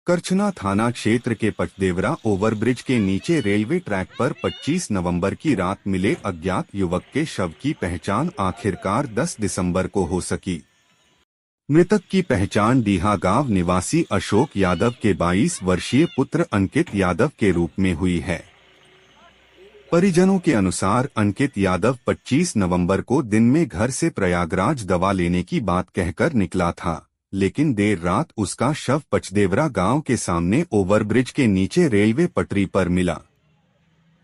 करछना थाना क्षेत्र के पचदेवरा ओवरब्रिज के नीचे रेलवे ट्रैक पर 25 नवंबर की रात मिले अज्ञात युवक के शव की पहचान आखिरकार 10 दिसंबर को हो सकी। मृतक की पहचान डीहा गांव निवासी अशोक यादव के 22 वर्षीय पुत्र अंकित यादव के रूप में हुई है। परिजनों के अनुसार अंकित यादव 25 नवंबर को दिन में घर से प्रयागराज दवा लेने की बात कहकर निकला था, लेकिन देर रात उसका शव पचदेवरा गांव के सामने ओवरब्रिज के नीचे रेलवे पटरी पर मिला।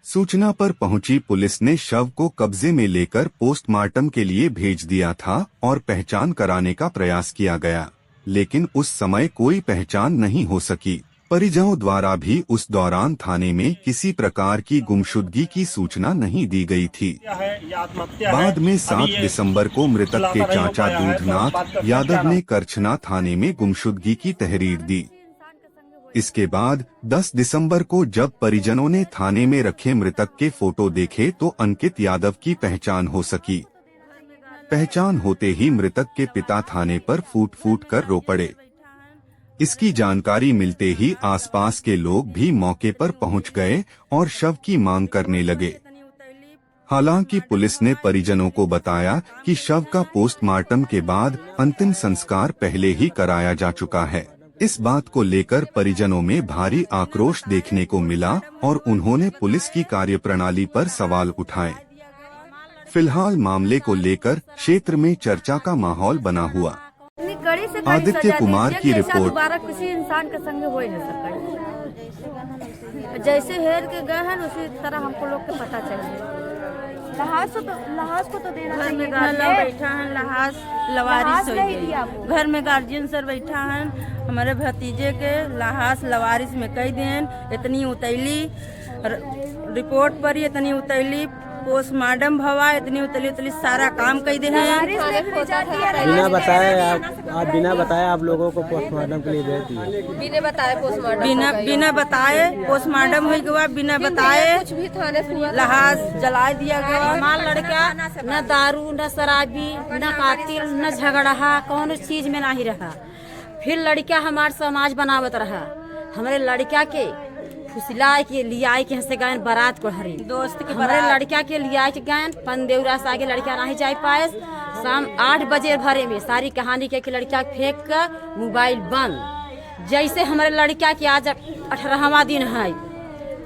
सूचना पर पहुंची पुलिस ने शव को कब्जे में लेकर पोस्टमार्टम के लिए भेज दिया था और पहचान कराने का प्रयास किया गया, लेकिन उस समय कोई पहचान नहीं हो सकी। परिजनों द्वारा भी उस दौरान थाने में किसी प्रकार की गुमशुदगी की सूचना नहीं दी गई थी। बाद में 7 दिसंबर को मृतक के चाचा दूधनाथ यादव ने करछना थाने में गुमशुदगी की तहरीर दी। इसके बाद 10 दिसंबर को जब परिजनों ने थाने में रखे मृतक के फोटो देखे तो अंकित यादव की पहचान हो सकी। पहचान होते ही मृतक के पिता थाने पर फूट फूट कर रो पड़े। इसकी जानकारी मिलते ही आसपास के लोग भी मौके पर पहुंच गए और शव की मांग करने लगे। हालांकि पुलिस ने परिजनों को बताया कि शव का पोस्टमार्टम के बाद अंतिम संस्कार पहले ही कराया जा चुका है। इस बात को लेकर परिजनों में भारी आक्रोश देखने को मिला और उन्होंने पुलिस की कार्यप्रणाली पर सवाल उठाए। फिलहाल मामले को लेकर क्षेत्र में चर्चा का माहौल बना हुआ। आदित्य कुमार की रिपोर्ट। दोबारा किसी इंसान के संग हो ही नहीं सकता। जैसे हेर के गए हैं उसी तरह हमको लोग के पता चाहिए। लहास को तो देना घर में चाहिए। बैठा है लहास लवारिस हो गई। घर में गार्जियन सर बैठा है, हमारे भतीजे के लहास लवारिस में कई दिन इतनी उतैली रिपोर्ट पर ही इतनी उतैली पोस्टमार्टम भवा इतनी उतली सारा काम कई दे हैं। बिना बताए आप लोगों को पोस्टमार्टम के लिए दे दिए। बिना बताए पोस्टमार्टम हुई गया, बिना बताए कुछ भी थाने लहाज जला दिया गया। हमारा लड़का न दारू न शराबी न कातिल न झगड़ा कौन चीज में नहीं रहा। फिर लड़का हमारे समाज बनावत रहा। हमारे लड़का के फुसलाए के लिए आए के हंसे गए बारात को हरी दोस्त के हमारे लड़का के लिए आए के गए पंदेवरा से आगे लड़का नहीं जा पाए। शाम 8 बजे भरे में सारी कहानी के लड़का फेंक कर मोबाइल बंद। जैसे हमारे लड़का के आज 18वां दिन है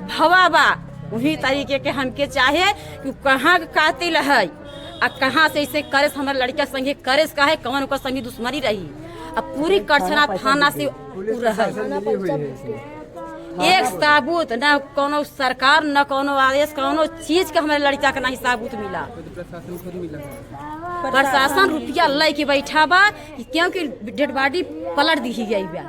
भवा बा वही तरीके के हमके चाहे कि कहाँ कातिल है और कहाँ से इसे करे हमारे लड़का संगे करे कहे कौन को संगी दुश्मनी रही। अब पूरी करछना थाना से एक साबुत न कोनो सरकार न कोनो आदेश कोनो चीज के हमारे लड़का का नहीं साबुत मिला। प्रशासन रुपया ले के बैठा बा क्योंकि डेड बॉडी पलट दी गई बा।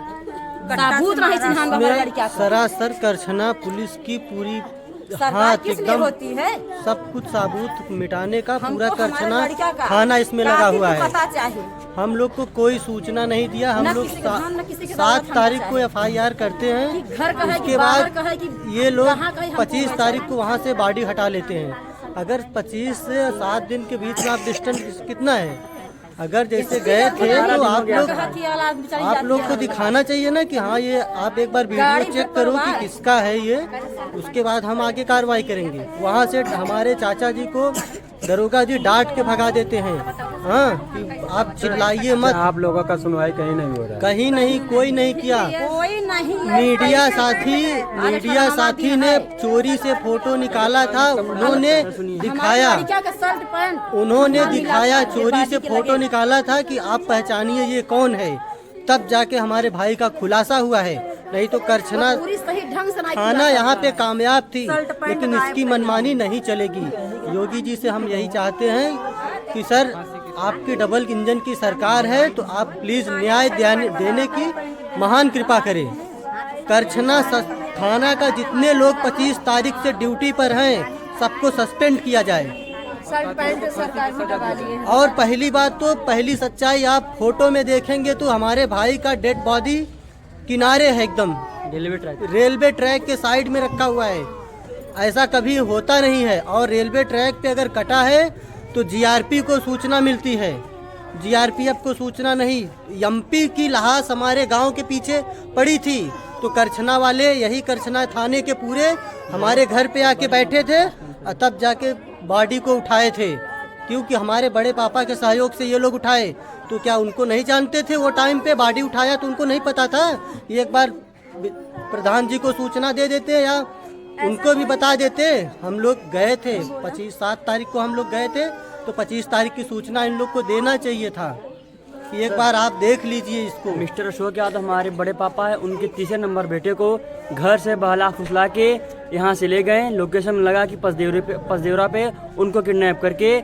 साबुत नहीं चिन्हान हमारे लड़का का। सरासर करछना पुलिस की पूरी सरकार किसमें होती है? सब कुछ साबुत मिटाने का पूरा करछना थाना इसमें लगा हुआ है। पता चाहिए। हम लोग को कोई सूचना नहीं दिया। हम लोग 7 तारीख को FIR करते हैं। उसके बाद ये लोग 25 तारीख को वहाँ से बॉडी हटा लेते हैं। अगर 25 से 7 दिन के बीच में आप डिस्टेंस कितना है? अगर जैसे गए थे तो आप लोग को दिखाना चाहिए ना कि हाँ ये आप एक बार वीडियो चेक करो कि किसका है ये, उसके बाद हम आगे कार्रवाई करेंगे। वहाँ से हमारे चाचा जी को दरोगा जी डांट के भगा देते हैं। हाँ कि आप चिल्लाइए मत। आप लोगों का सुनवाई कहीं नहीं हो रहा है। कहीं नहीं, कोई नहीं किया। कोई नहीं। मीडिया साथी ने चोरी से फोटो निकाला था, उन्होंने दिखाया चोरी से फोटो निकाला था कि आप पहचानिए ये कौन है, तब जाके हमारे भाई का खुलासा हुआ है। नहीं तो करछना थाना यहाँ पे कामयाब थी, लेकिन इसकी मनमानी नहीं चलेगी। योगी जी से हम यही चाहते हैं कि सर आपकी डबल इंजन की सरकार है तो आप प्लीज न्याय देने की महान कृपा करें। करछना थाना का जितने लोग 25 तारीख से ड्यूटी पर हैं सबको सस्पेंड किया जाए। और पहली बात तो पहली सच्चाई आप फोटो में देखेंगे तो हमारे भाई का डेड बॉडी किनारे है, एकदम रेलवे ट्रैक के साइड में रखा हुआ है। ऐसा कभी होता नहीं है। और रेलवे ट्रैक पे अगर कटा है तो GRP को सूचना मिलती है, GRPF को सूचना नहीं। MP की लाश हमारे गांव के पीछे पड़ी थी तो करछना वाले, यही करछना थाने के पूरे हमारे घर पे आके बैठे थे और तब जाके बॉडी को उठाए थे, क्योंकि हमारे बड़े पापा के सहयोग से ये लोग उठाए। तो क्या उनको नहीं जानते थे वो टाइम पे बॉडी उठाया तो उनको नहीं पता था? एक बार प्रधान जी को सूचना दे देते या उनको भी बता देते। हम लोग गए थे 7 तारीख को हम लोग गए थे, तो 25 तारीख की सूचना इन लोग को देना चाहिए था कि एक बार आप देख लीजिए इसको। मिस्टर अशोक यादव हमारे बड़े पापा है, उनके तीसरे नंबर बेटे को घर से बहला फुसला के यहाँ से ले गए। लोकेशन लगा कि पसदेवरा पे उनको किडनैप करके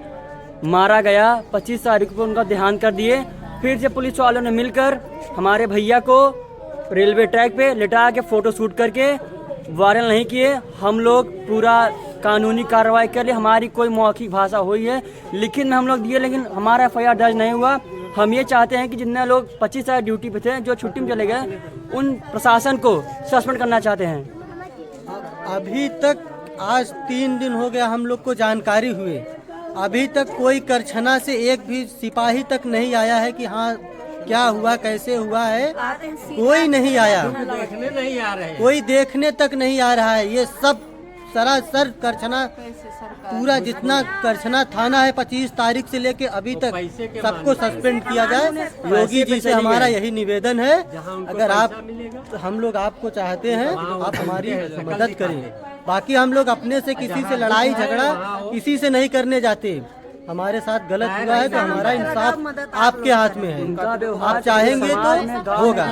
मारा गया। 25 तारीख को उनका देहांत कर दिए। फिर से पुलिस वालों ने मिलकर हमारे भैया को रेलवे ट्रैक पे लिटा के फोटो शूट करके वायरल नहीं किए। हम लोग पूरा कानूनी कार्रवाई कर लिए। हमारी कोई मौखिक भाषा हुई है, लिखित में हम लोग दिए, लेकिन हमारा FIR दर्ज नहीं हुआ। हम ये चाहते हैं कि जितने लोग 25 तारीख ड्यूटी पे थे, जो छुट्टी में चले गए, उन प्रशासन को सस्पेंड करना चाहते हैं। अभी तक आज 3 दिन हो गया हम लोग को जानकारी हुए, अभी तक कोई करछना से एक भी सिपाही तक नहीं आया है कि हाँ क्या हुआ, कैसे हुआ है। कोई नहीं आया, कोई देखने तक नहीं आ रहा है। ये सब सरासर करछना, पूरा जितना करछना थाना है 25 तारीख से लेके अभी तक सबको सस्पेंड किया जाए। योगी जी से हमारा यही निवेदन है, अगर आप, हम लोग आपको चाहते हैं, आप हमारी मदद करें। बाकी हम लोग अपने से किसी से लड़ाई झगड़ा किसी से नहीं करने जाते। हमारे साथ गलत हुआ है तो हमारा इंसाफ आपके हाथ में है। आप चाहेंगे तो होगा।